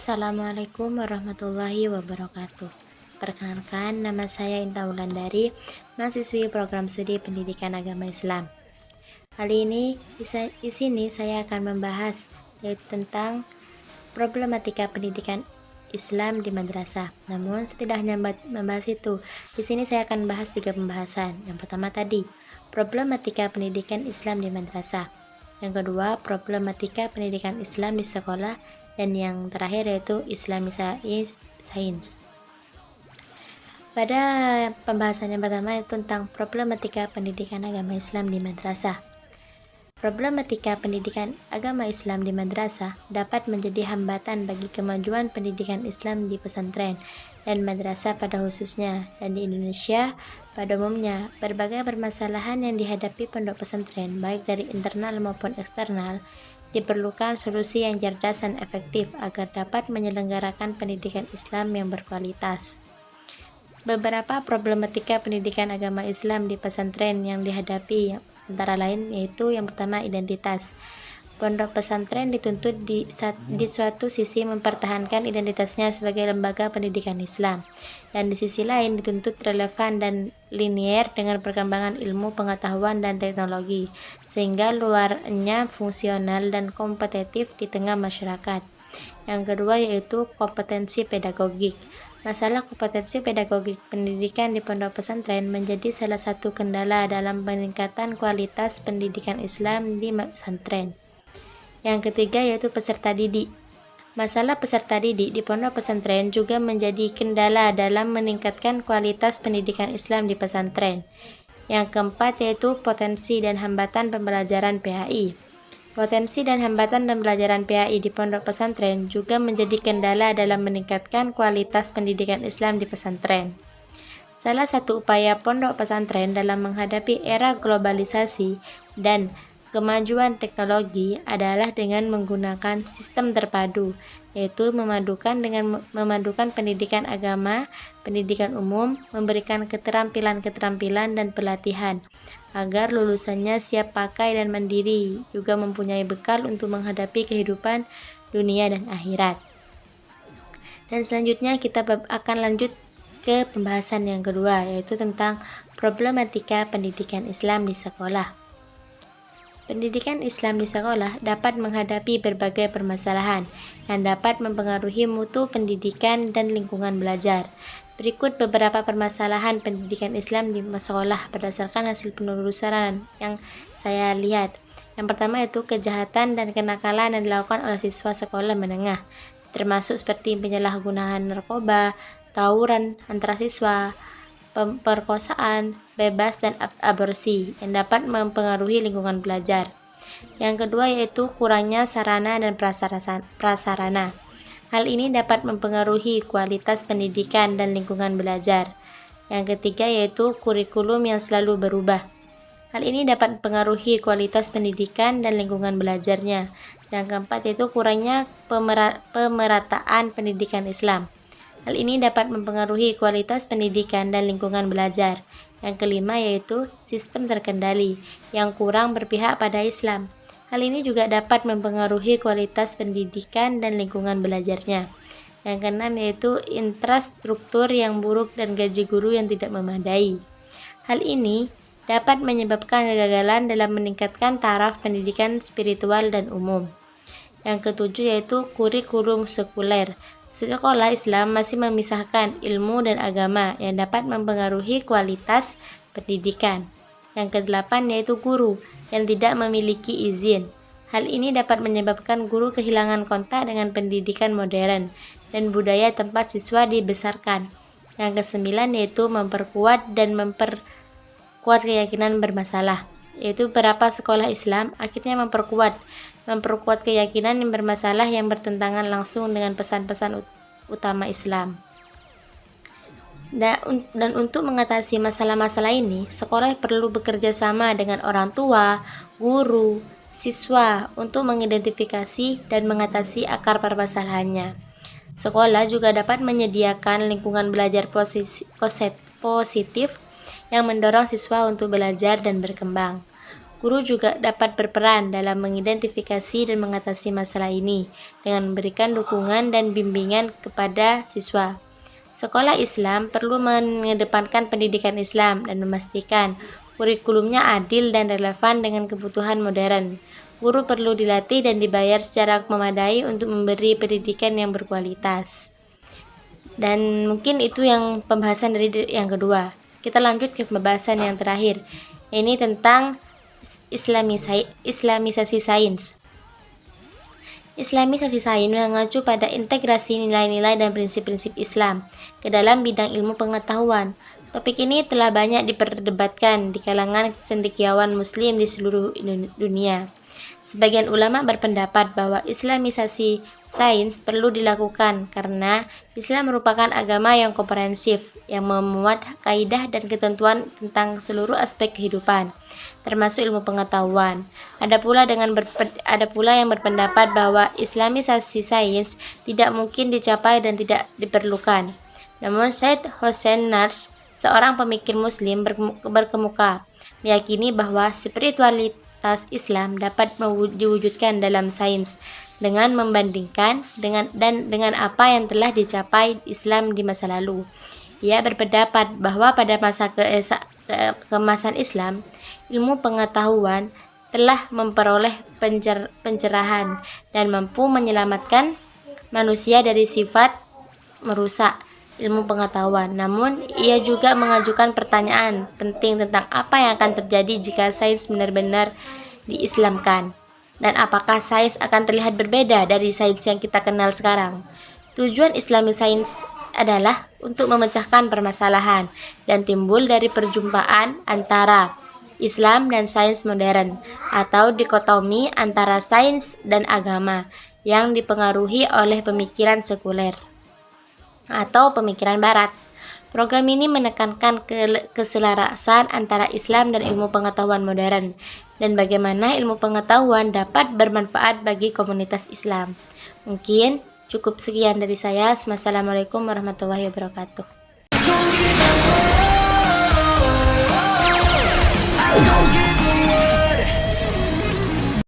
Assalamualaikum warahmatullahi wabarakatuh. Perkenalkan, nama saya Inta Wulandari, mahasiswi program studi Pendidikan Agama Islam. Kali ini di sini saya akan membahas yaitu tentang problematika pendidikan Islam di madrasah. Namun tidak hanya membahas itu, di sini saya akan bahas 3 pembahasan. Yang pertama tadi, problematika pendidikan Islam di madrasah. Yang kedua, problematika pendidikan Islam di sekolah. Dan yang terakhir yaitu Islamisasi Sains. Pada pembahasan yang pertama yaitu tentang problematika pendidikan agama Islam di madrasah. Problematika pendidikan agama Islam di madrasah dapat menjadi hambatan bagi kemajuan pendidikan Islam di pesantren dan madrasah pada khususnya, dan di Indonesia pada umumnya. Berbagai permasalahan yang dihadapi pondok pesantren baik dari internal maupun eksternal diperlukan solusi yang cerdas dan efektif agar dapat menyelenggarakan pendidikan Islam yang berkualitas. Beberapa problematika pendidikan agama Islam di pesantren yang dihadapi antara lain yaitu yang pertama, identitas. Pondok pesantren dituntut di suatu sisi mempertahankan identitasnya sebagai lembaga pendidikan Islam, dan di sisi lain dituntut relevan dan linier dengan perkembangan ilmu pengetahuan dan teknologi, sehingga luarnya fungsional dan kompetitif di tengah masyarakat. Yang kedua yaitu kompetensi pedagogik. Masalah kompetensi pedagogik pendidikan di pondok pesantren menjadi salah satu kendala dalam peningkatan kualitas pendidikan Islam di pesantren. Yang ketiga yaitu peserta didik. Masalah peserta didik di pondok pesantren juga menjadi kendala dalam meningkatkan kualitas pendidikan Islam di pesantren. Yang keempat yaitu potensi dan hambatan pembelajaran PAI. Potensi dan hambatan pembelajaran PAI di pondok pesantren juga menjadi kendala dalam meningkatkan kualitas pendidikan Islam di pesantren. Salah satu upaya pondok pesantren dalam menghadapi era globalisasi dan kemajuan teknologi adalah dengan menggunakan sistem terpadu, yaitu memadukan pendidikan agama, pendidikan umum, memberikan keterampilan-keterampilan dan pelatihan, agar lulusannya siap pakai dan mandiri, juga mempunyai bekal untuk menghadapi kehidupan dunia dan akhirat. Dan selanjutnya kita akan lanjut ke pembahasan yang kedua, yaitu tentang problematika pendidikan Islam di sekolah. Pendidikan Islam di sekolah dapat menghadapi berbagai permasalahan yang dapat mempengaruhi mutu pendidikan dan lingkungan belajar. Berikut beberapa permasalahan pendidikan Islam di sekolah berdasarkan hasil penelusuran yang saya lihat. Yang pertama itu kejahatan dan kenakalan yang dilakukan oleh siswa sekolah menengah, termasuk seperti penyalahgunaan narkoba, tawuran antara siswa, pemerkosaan, bebas, dan aborsi yang dapat mempengaruhi lingkungan belajar. Yang kedua yaitu kurangnya sarana dan prasarana. Hal ini dapat mempengaruhi kualitas pendidikan dan lingkungan belajar. Yang ketiga yaitu kurikulum yang selalu berubah. Hal ini dapat mempengaruhi kualitas pendidikan dan lingkungan belajarnya. Yang keempat yaitu kurangnya pemerataan pendidikan Islam. Hal ini dapat mempengaruhi kualitas pendidikan dan lingkungan belajar. Yang kelima yaitu sistem terkendali yang kurang berpihak pada Islam. Hal ini juga dapat mempengaruhi kualitas pendidikan dan lingkungan belajarnya. Yang keenam yaitu infrastruktur yang buruk dan gaji guru yang tidak memadai. Hal ini dapat menyebabkan kegagalan dalam meningkatkan taraf pendidikan spiritual dan umum. Yang ketujuh yaitu kurikulum sekuler. Sekolah Islam masih memisahkan ilmu dan agama yang dapat mempengaruhi kualitas pendidikan. Yang kedelapan yaitu guru yang tidak memiliki izin. Hal ini dapat menyebabkan guru kehilangan kontak dengan pendidikan modern dan budaya tempat siswa dibesarkan. Yang kesembilan yaitu memperkuat keyakinan bermasalah, yaitu beberapa sekolah Islam akhirnya memperkuat keyakinan yang bermasalah yang bertentangan langsung dengan pesan-pesan utama Islam. Dan untuk mengatasi masalah-masalah ini, sekolah perlu bekerja sama dengan orang tua, guru, siswa untuk mengidentifikasi dan mengatasi akar permasalahannya. Sekolah juga dapat menyediakan lingkungan belajar positif yang mendorong siswa untuk belajar dan berkembang. Guru juga dapat berperan dalam mengidentifikasi dan mengatasi masalah ini dengan memberikan dukungan dan bimbingan kepada siswa. Sekolah Islam perlu mengedepankan pendidikan Islam dan memastikan kurikulumnya adil dan relevan dengan kebutuhan modern. Guru perlu dilatih dan dibayar secara memadai untuk memberi pendidikan yang berkualitas. Dan mungkin itu yang pembahasan dari yang kedua. Kita lanjut ke pembahasan yang terakhir. Ini tentang Islamisasi sains. Islamisasi sains mengacu pada integrasi nilai-nilai dan prinsip-prinsip Islam ke dalam bidang ilmu pengetahuan. Topik ini telah banyak diperdebatkan di kalangan cendekiawan Muslim di seluruh dunia. Sebagian ulama berpendapat bahwa Islamisasi sains perlu dilakukan karena Islam merupakan agama yang komprehensif yang memuat kaidah dan ketentuan tentang seluruh aspek kehidupan, termasuk ilmu pengetahuan. Ada pula yang berpendapat bahwa Islamisasi sains tidak mungkin dicapai dan tidak diperlukan. Namun Said Hossein Nars, seorang pemikir Muslim, berkemuka meyakini bahwa spiritualitas Islam dapat diwujudkan dalam sains dengan membandingkan dengan apa yang telah dicapai Islam di masa lalu. Ia berpendapat bahwa pada masa keemasan Islam, ilmu pengetahuan telah memperoleh pencerahan dan mampu menyelamatkan manusia dari sifat merusak ilmu pengetahuan. Namun, ia juga mengajukan pertanyaan penting tentang apa yang akan terjadi jika sains benar-benar diislamkan, dan apakah sains akan terlihat berbeda dari sains yang kita kenal sekarang. Tujuan Islami sains adalah untuk memecahkan permasalahan dan timbul dari perjumpaan antara Islam dan sains modern, atau dikotomi antara sains dan agama yang dipengaruhi oleh pemikiran sekuler atau pemikiran barat. Program ini menekankan keselarasan antara Islam dan ilmu pengetahuan modern dan bagaimana ilmu pengetahuan dapat bermanfaat bagi komunitas Islam. Mungkin cukup sekian dari saya. Wassalamualaikum warahmatullahi wabarakatuh.